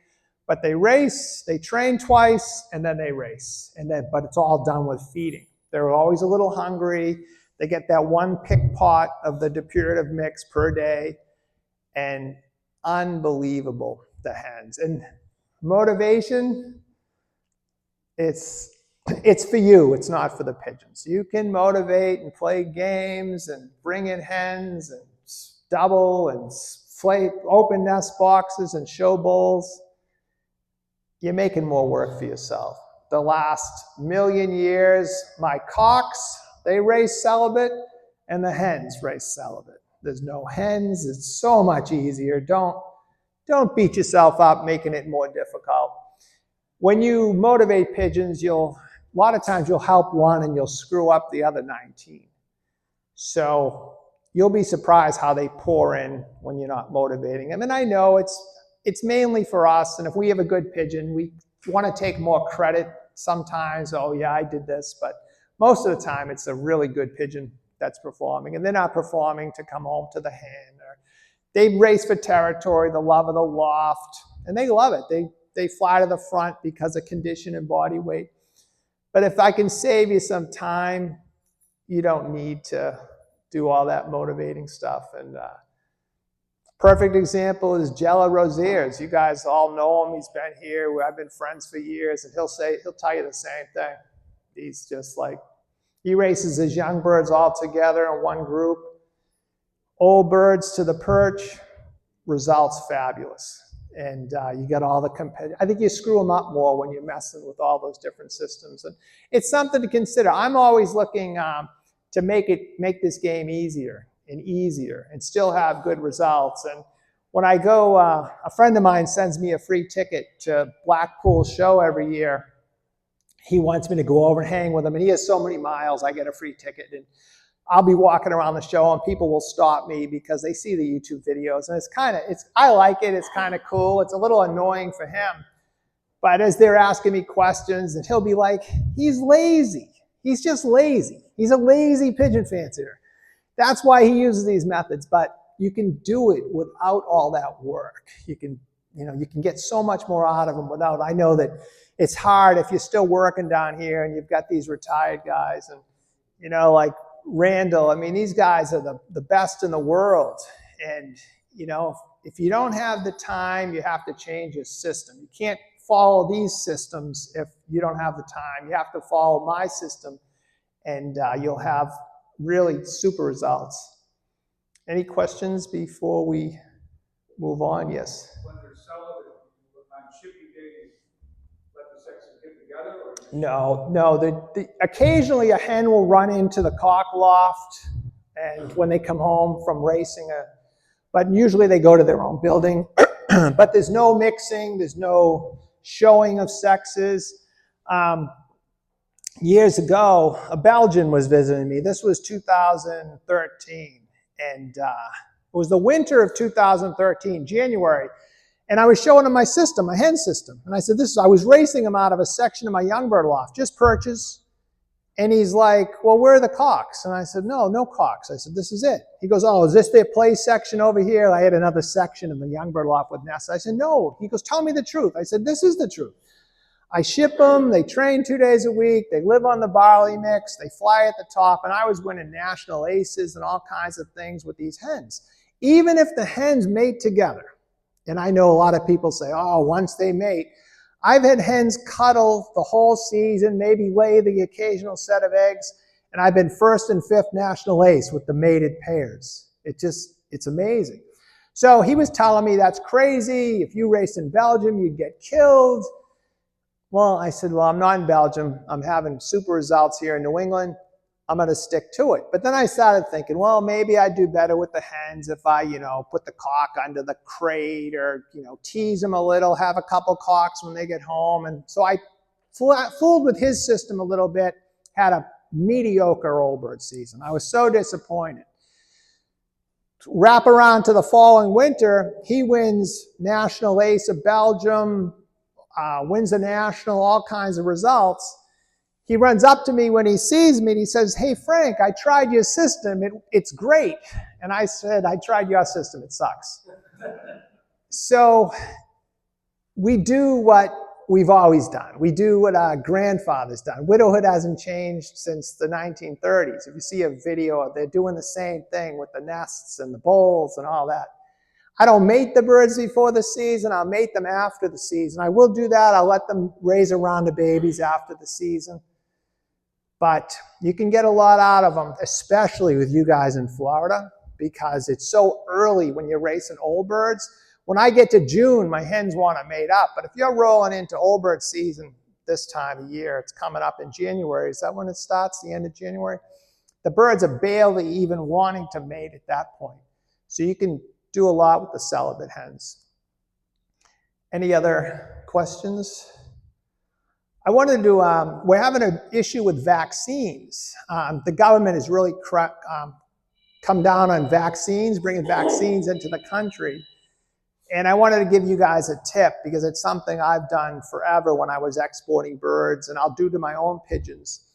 but they race, they train twice, and then they race. But it's all done with feeding. They're always a little hungry. They get that 1 pick pot of the depurative mix per day, and unbelievable, the hens. And motivation, it's for you, it's not for the pigeons. You can motivate and play games and bring in hens and double and open nest boxes and show bowls. You're making more work for yourself. The last 1,000,000 years, my cocks, they race celibate, and the hens race celibate. There's no hens, it's so much easier. Don't beat yourself up making it more difficult. When you motivate pigeons, a lot of times you'll help one and you'll screw up the other 19. So you'll be surprised how they pour in when you're not motivating them. And I know it's mainly for us, and if we have a good pigeon, we want to take more credit sometimes. Oh yeah, I did this, but most of the time it's a really good pigeon that's performing, and they're not performing to come home to the hen. Or they race for territory, the love of the loft, and they love it. They fly to the front because of condition and body weight. But if I can save you some time, you don't need to do all that motivating stuff. And perfect example is Jella Rozier's. You guys all know him. He's been here. I've been friends for years, and he'll tell you the same thing. He's just like, he races his young birds all together in one group. Old birds to the perch, results fabulous. And you got all the I think you screw them up more when you're messing with all those different systems. And it's something to consider. I'm always looking to make this game easier and still have good results. And when I go, a friend of mine sends me a free ticket to Blackpool show every year. He wants me to go over and hang with him, and he has so many miles, I get a free ticket. And I'll be walking around the show, and people will stop me because they see the YouTube videos, and I like it. It's kind of cool. It's a little annoying for him, but as they're asking me questions, and he'll be like, "He's lazy. He's just lazy. He's a lazy pigeon fancier." That's why he uses these methods. But you can do it without all that work. You can get so much more out of them without. I know that it's hard if you're still working down here and you've got these retired guys, and like Randall, I mean, these guys are the best in the world. And, if you don't have the time, you have to change your system. You can't follow these systems if you don't have the time. You have to follow my system, and you'll have really super results. Any questions before we move on? Yes? When they're celibate, on shipping day, let the sexes get together? Or No. Occasionally a hen will run into the cock loft and when they come home from racing, but usually they go to their own building. But there's no mixing, there's no showing of sexes. Years ago, a Belgian was visiting me. This was 2013, and it was the winter of 2013, January. And I was showing him my system, my hen system. And I said, I was racing him out of a section of my young bird loft, just purchase. And he's like, well, where are the cocks? And I said, no cocks. I said, this is it. He goes, oh, is this their play section over here? I had another section in the young bird loft with nests. I said, no. He goes, tell me the truth. I said, this is the truth. I ship them. They train 2 days a week. They live on the barley mix. They fly at the top. And I was winning national aces and all kinds of things with these hens. Even if the hens mate together, and I know a lot of people say, oh, once they mate. I've had hens cuddle the whole season, maybe lay the occasional set of eggs, and I've been 1st and 5th national ace with the mated pairs. It's amazing. So he was telling me that's crazy. If you raced in Belgium, you'd get killed. Well, I said, well, I'm not in Belgium. I'm having super results here in New England. I'm going to stick to it. But then I started thinking, well, maybe I'd do better with the hens if I, put the cock under the crate or, tease them a little, have a couple cocks when they get home. And so I fooled with his system a little bit, had a mediocre old bird season. I was so disappointed. Wrap around to the following winter, he wins national ace of Belgium, wins a national, all kinds of results. He runs up to me when he sees me and he says, hey, Frank, I tried your system. It's great. And I said, I tried your system. It sucks. So we do what we've always done. We do what our grandfather's done. Widowhood hasn't changed since the 1930s. If you see a video, they're doing the same thing with the nests and the bowls and all that. I don't mate the birds before the season. I'll mate them after the season. I will do that. I'll let them raise a round of babies after the season. But you can get a lot out of them, especially with you guys in Florida, because it's so early when you're racing old birds. When I get to June, my hens want to mate up. But if you're rolling into old bird season this time of year, it's coming up in January. Is that when it starts, the end of January? The birds are barely even wanting to mate at that point. So you can do a lot with the celibate hens. Any other questions? I wanted to, we're having an issue with vaccines. The government has really come down on vaccines, bringing vaccines into the country. And I wanted to give you guys a tip because it's something I've done forever when I was exporting birds, and I'll do to my own pigeons.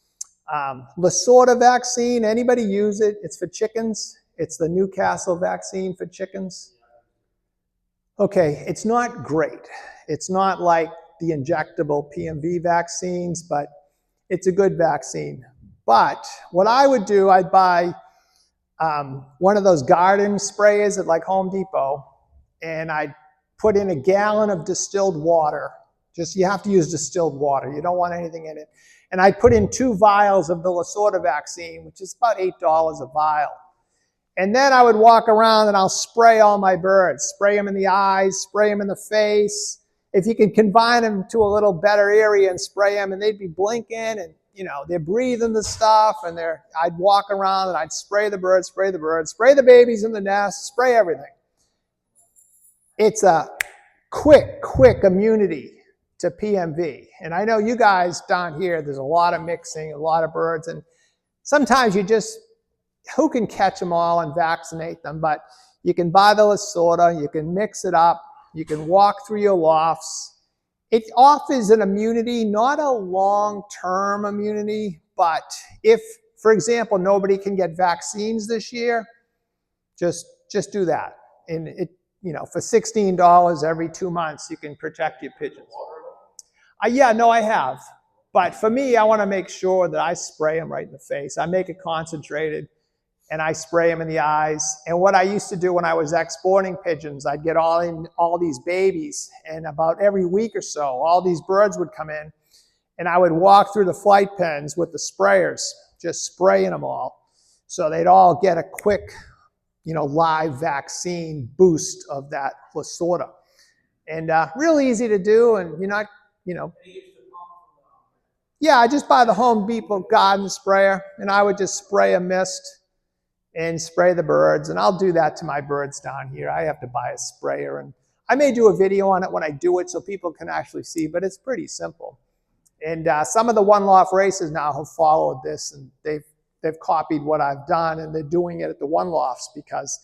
Lasorda vaccine, anybody use it? It's for chickens. It's the Newcastle vaccine for chickens. Okay, it's not great. It's not like the injectable PMV vaccines, but it's a good vaccine. But what I would do, I'd buy one of those garden sprayers at like Home Depot, and I'd put in a gallon of distilled water. You have to use distilled water. You don't want anything in it. And I'd put in 2 vials of the Lasorda vaccine, which is about $8 a vial. And then I would walk around and I'll spray all my birds. Spray them in the eyes, spray them in the face. If you can confine them to a little better area and spray them, and they'd be blinking and, they're breathing the stuff, and I'd walk around and I'd spray the birds, spray the babies in the nest, spray everything. It's a quick immunity to PMV. And I know you guys down here, there's a lot of mixing, a lot of birds, and sometimes who can catch them all and vaccinate them? But you can buy the Lasorda, you can mix it up, you can walk through your lofts. It offers an immunity, not a long-term immunity, but if, for example, nobody can get vaccines this year, just do that. And for $16 every 2 months, you can protect your pigeons. Yeah, no, I have. But for me, I want to make sure that I spray them right in the face. I make it concentrated, and I spray them in the eyes. And what I used to do when I was exporting pigeons, I'd get all these babies, and about every week or so, all these birds would come in, and I would walk through the flight pens with the sprayers, just spraying them all. So they'd all get a quick, live vaccine boost of that Lasorda. And real easy to do, and you're not, Yeah, I just buy the Home Depot garden sprayer, and I would just spray a mist. and spray the birds. And I'll do that to my birds down here. I have to buy a sprayer, and I may do a video on it when I do it so people can actually see, but it's pretty simple. And some of the one-loft races now have followed this, and they've copied what I've done, and they're doing it at the one-lofts because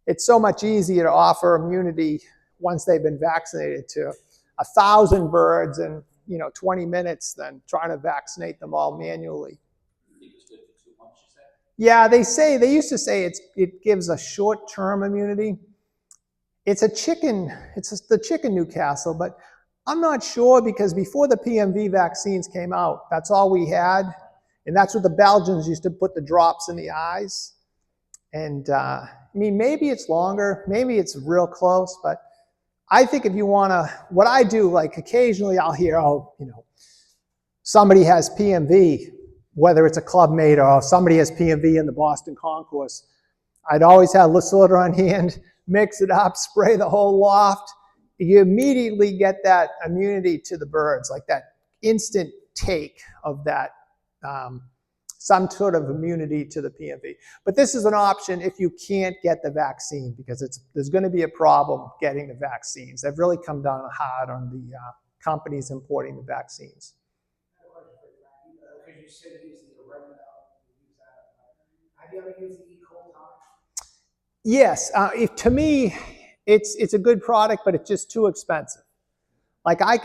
it's so much easier to offer immunity once they've been vaccinated to 1,000 birds in 20 minutes than trying to vaccinate them all manually. Yeah, they used to say it gives a short-term immunity. It's the chicken Newcastle, but I'm not sure because before the PMV vaccines came out, that's all we had. And that's what the Belgians used to put the drops in the eyes. And I mean, maybe it's longer, maybe it's real close, but I think if you want to, what I do, like occasionally I'll hear, somebody has PMV, whether it's a club mate or somebody has PMV in the Boston Concourse. I'd always have Lasorda on hand, mix it up, spray the whole loft. You immediately get that immunity to the birds, like that instant take of that, some sort of immunity to the PMV. But this is an option if you can't get the vaccine, because there's going to be a problem getting the vaccines. They've really come down hard on the companies importing the vaccines. Because you said use the oregano, use that. Have you ever used the E. coli? Yes, to me, it's a good product, but it's just too expensive. Like I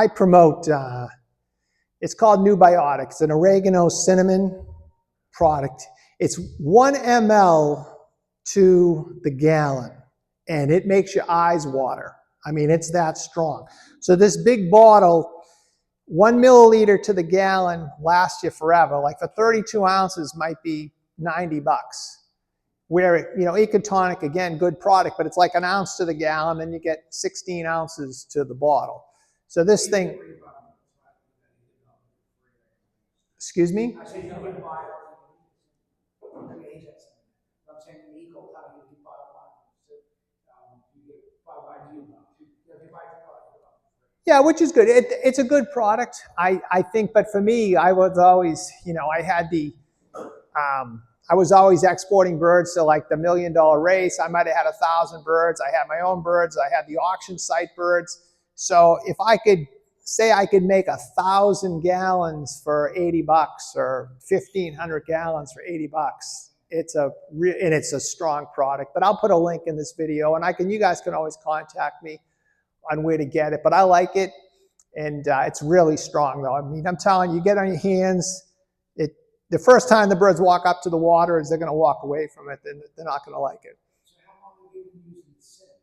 promote, it's called New Biotic. It's an oregano cinnamon product. It's 1 ml to the gallon, and it makes your eyes water. I mean, it's that strong. So this big bottle, 1 milliliter to the gallon, lasts you forever. Like for 32 ounces might be $90. Where, Ecotonic, again, good product, but it's like an ounce to the gallon, and you get 16 ounces to the bottle. So this thing, excuse me? I said you can buy it. I'm saying the E. coli, you can buy one. You get by you. If you buy the product. Yeah, which is good. It's a good product, I think, but for me, I was always, I was always exporting birds to like the $1 million race. I might have had 1,000 birds. I had my own birds. I had the auction site birds. So if I could say I could make 1,000 gallons for $80 or 1,500 gallons for $80, it's a strong product. But I'll put a link in this video, and you guys can always contact me on where to get it. But I like it, and it's really strong though. I mean, I'm telling you, get on your hands. The first time the birds walk up to the water is they're going to walk away from it. They're not going to like it. So how long have you been using cinnamon?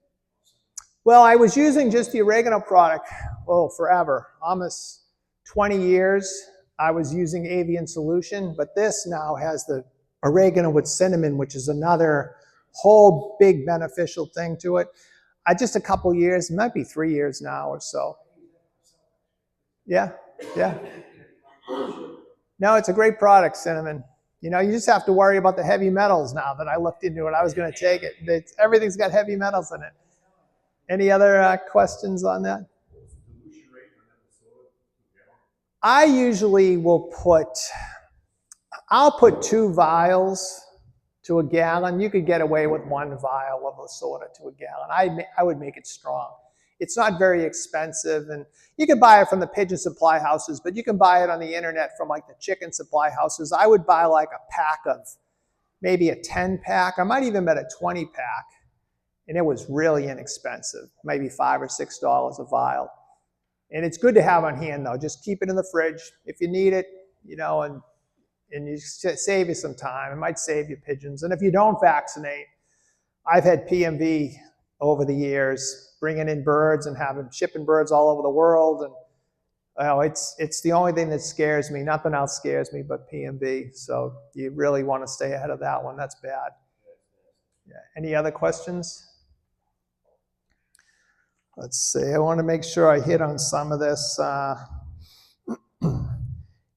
Well, I was using just the oregano product, forever. Almost 20 years I was using avian solution, but this now has the oregano with cinnamon, which is another whole big beneficial thing to it. Just a couple years, it might be 3 years now or so. Yeah. No, it's a great product, cinnamon. You just have to worry about the heavy metals now that I looked into it. I was going to take it. Everything's got heavy metals in it. Any other questions on that? I usually will I'll put 2 vials to a gallon. You could get away with 1 vial of Lasorda to a gallon. I would make it strong. It's not very expensive, and you can buy it from the pigeon supply houses, but you can buy it on the internet from like the chicken supply houses. I would buy like a pack of maybe a 10-pack. I might even bet a 20-pack, and it was really inexpensive, maybe $5 or $6 a vial. And it's good to have on hand though. Just keep it in the fridge if you need it, and you save you some time. It might save you pigeons. And if you don't vaccinate, I've had PMV over the years, bringing in birds and shipping birds all over the world. And it's the only thing that scares me. Nothing else scares me but PMV. So you really want to stay ahead of that one. That's bad. Yeah. Any other questions? Let's see. I want to make sure I hit on some of this.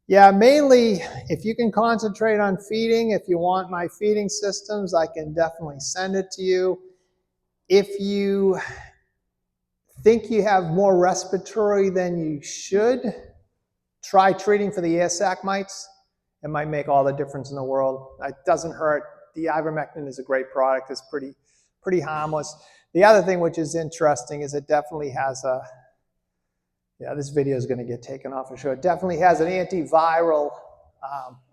Yeah, mainly if you can concentrate on feeding, if you want my feeding systems, I can definitely send it to you. If you think you have more respiratory than you should, try treating for the air sac mites. it might make all the difference in the world. It doesn't hurt. The ivermectin is a great product. It's pretty harmless. The other thing which is interesting is it definitely has a, yeah, this video is going to get taken off for sure. It definitely has an antiviral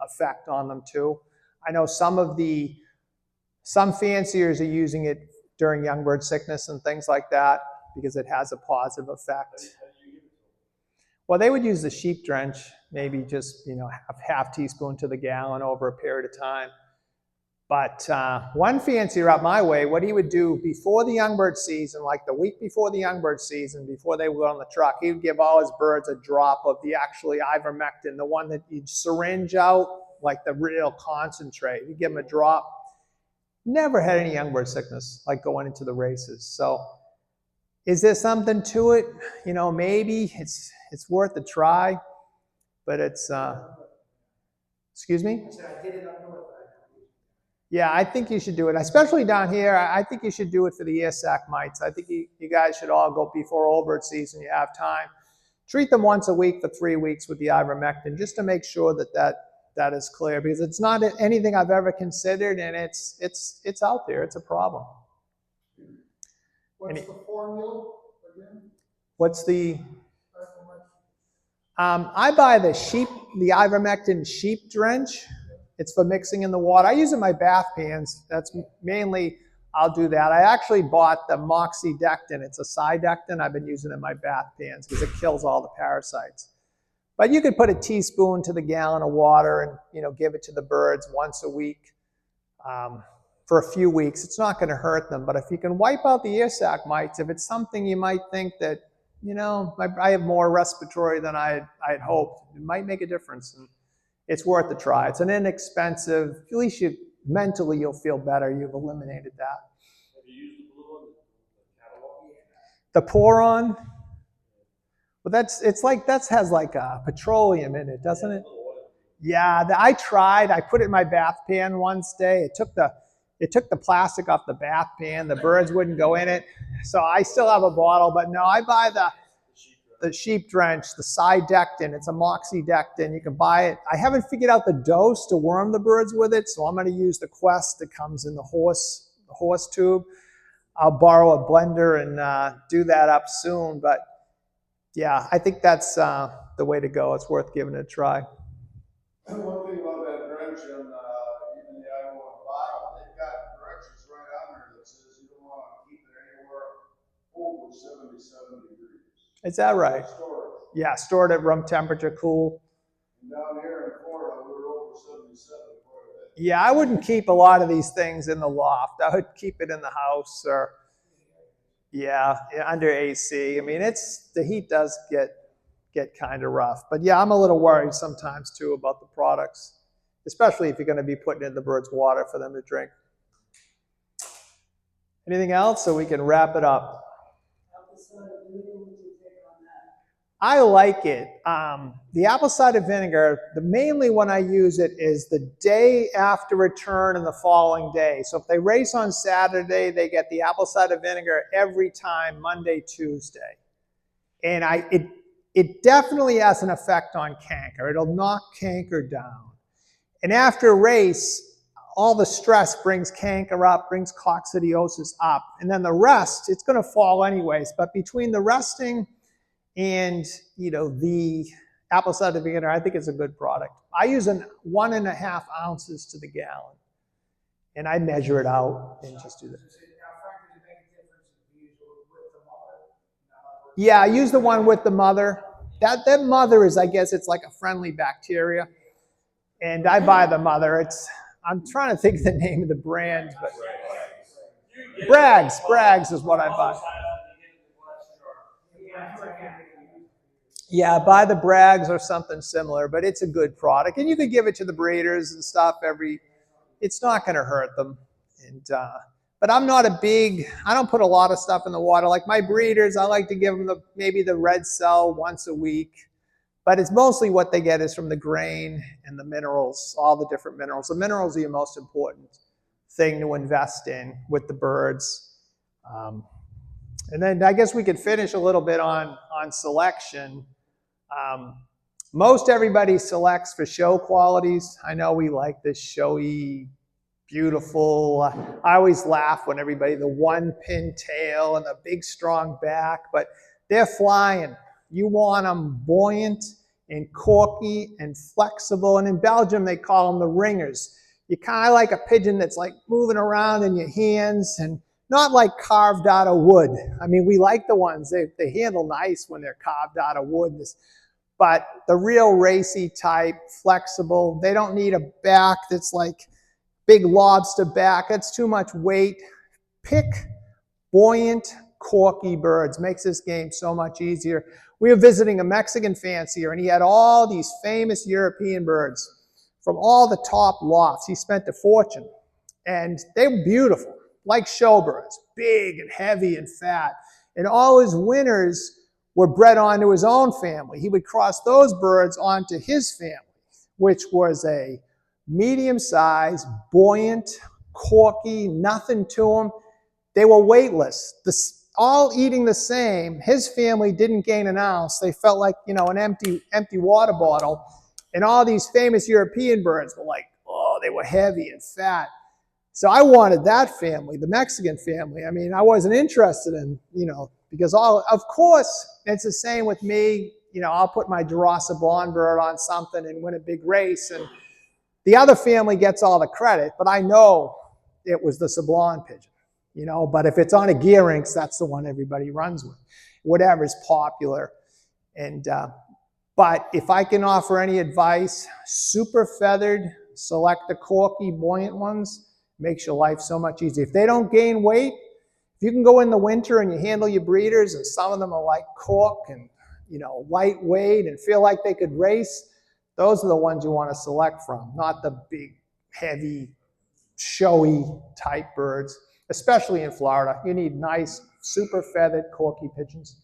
effect on them too. I know some fanciers are using it during young bird sickness and things like that because it has a positive effect. Well, they would use the sheep drench, maybe just, a half teaspoon to the gallon over a period of time. But one fancier up my way, what he would do before the young bird season, like the week before the young bird season, before they were on the truck, he would give all his birds a drop of the actually ivermectin, the one that you'd syringe out, like the real concentrate. He'd give them a drop. Never had any young bird sickness, like going into the races. So is there something to it? Maybe it's worth a try, but it's, excuse me? I said I did it up north. Yeah, I think you should do it, especially down here. I think you should do it for the ear sac mites. I think you guys should all go before old bird season. You have time. Treat them once a week for 3 weeks with the ivermectin, just to make sure that is clear, because it's not anything I've ever considered, and it's out there. It's a problem. What's the formula again? What's the? I buy the ivermectin sheep drench. It's for mixing in the water. I use it in my bath pans. That's mainly, I'll do that. I actually bought the moxidectin. It's a cydectin. I've been using it in my bath pans because it kills all the parasites. But you could put a teaspoon to the gallon of water and give it to the birds once a week for a few weeks. It's not going to hurt them. But if you can wipe out the ear sac mites, if it's something you might think that, I have more respiratory than I had hoped, it might make a difference. And it's worth a try. It's an inexpensive, at least mentally you'll feel better. You've eliminated that. Have you used the blue one? The Poron? Well, that has like a petroleum in it, doesn't it? Yeah, I tried. I put it in my bath pan once day. It took the plastic off the bath pan. The birds wouldn't go in it. So I still have a bottle, but no, I buy the sheep drench, the cydectin. It's a moxidectin. You can buy it. I haven't figured out the dose to worm the birds with it, so I'm going to use the Quest that comes in the horse tube. I'll borrow a blender and do that up soon. But yeah, I think that's the way to go. It's worth giving it a try. One thing about that drench and even the Iowa bottle, they've got directions right on there that says you don't want to keep it anywhere over 77 degrees. Is that right? Storage. Yeah, stored at room temperature, cool. And down here in Florida, we were over 77 quite a bit. Yeah, I wouldn't keep a lot of these things in the loft. I would keep it in the house or, yeah, under AC. I mean, the heat does get kind of rough. But yeah, I'm a little worried sometimes too about the products, especially if you're going to be putting in the birds' water for them to drink. Anything else, so we can wrap it up? I like it. The apple cider vinegar, the mainly when I use it is the day after return and the following day. So if they race on Saturday, they get the apple cider vinegar every time, Monday, Tuesday. And it definitely has an effect on canker. It'll knock canker down. And after a race, all the stress brings canker up, brings coccidiosis up. And then the rest, it's going to fall anyways. But between the resting and the apple cider vinegar, I think it's a good product. I use 1.5 ounces to the gallon, and I measure it out and just do that. Yeah, I use the one with the mother. That mother is, I guess, it's like a friendly bacteria, and I buy the mother. I'm trying to think of the name of the brand, but Bragg's is what I buy. Yeah, buy the Bragg's or something similar, but it's a good product. And you could give it to the breeders and stuff it's not going to hurt them. And but I'm not I don't put a lot of stuff in the water. Like my breeders, I like to give them maybe the red cell once a week. But it's mostly what they get is from the grain and the minerals, all the different minerals. The minerals are your most important thing to invest in with the birds. And then I guess we could finish a little bit on selection. Most everybody selects for show qualities. I know we like this showy, beautiful. I always laugh when everybody, the one pin tail and the big strong back, but they're flying. You want them buoyant and corky and flexible. And in Belgium, they call them the ringers. You kind of like a pigeon that's like moving around in your hands and not like carved out of wood. I mean, we like the ones, they handle nice when they're carved out of wood. But the real racy type, flexible, they don't need a back that's like big lobster back. That's too much weight. Pick buoyant, corky birds. Makes this game so much easier. We were visiting a Mexican fancier, and he had all these famous European birds from all the top lofts. He spent a fortune, and they were beautiful, like showbirds, big and heavy and fat. And all his winners were bred onto his own family. He would cross those birds onto his family, which was a medium-sized, buoyant, corky, nothing to them. They were weightless, all eating the same. His family didn't gain an ounce. They felt like, you know, an empty water bottle. And all these famous European birds were like, oh, they were heavy and fat. So I wanted that family, the Mexican family. I mean, I wasn't interested in, you know, because of course, it's the same with me. You know, I'll put my Jurasa blonde bird on something and win a big race, and the other family gets all the credit, but I know it was the Sablon pigeon, you know. But if it's on a Gearings, that's the one everybody runs with, whatever's popular. And but if I can offer any advice, super feathered, select the corky, buoyant ones. Makes your life so much easier. If they don't gain weight, if you can go in the winter and you handle your breeders, and some of them are like cork and, you know, lightweight and feel like they could race, those are the ones you want to select from, not the big, heavy, showy type birds, especially in Florida. You need nice, super feathered, corky pigeons.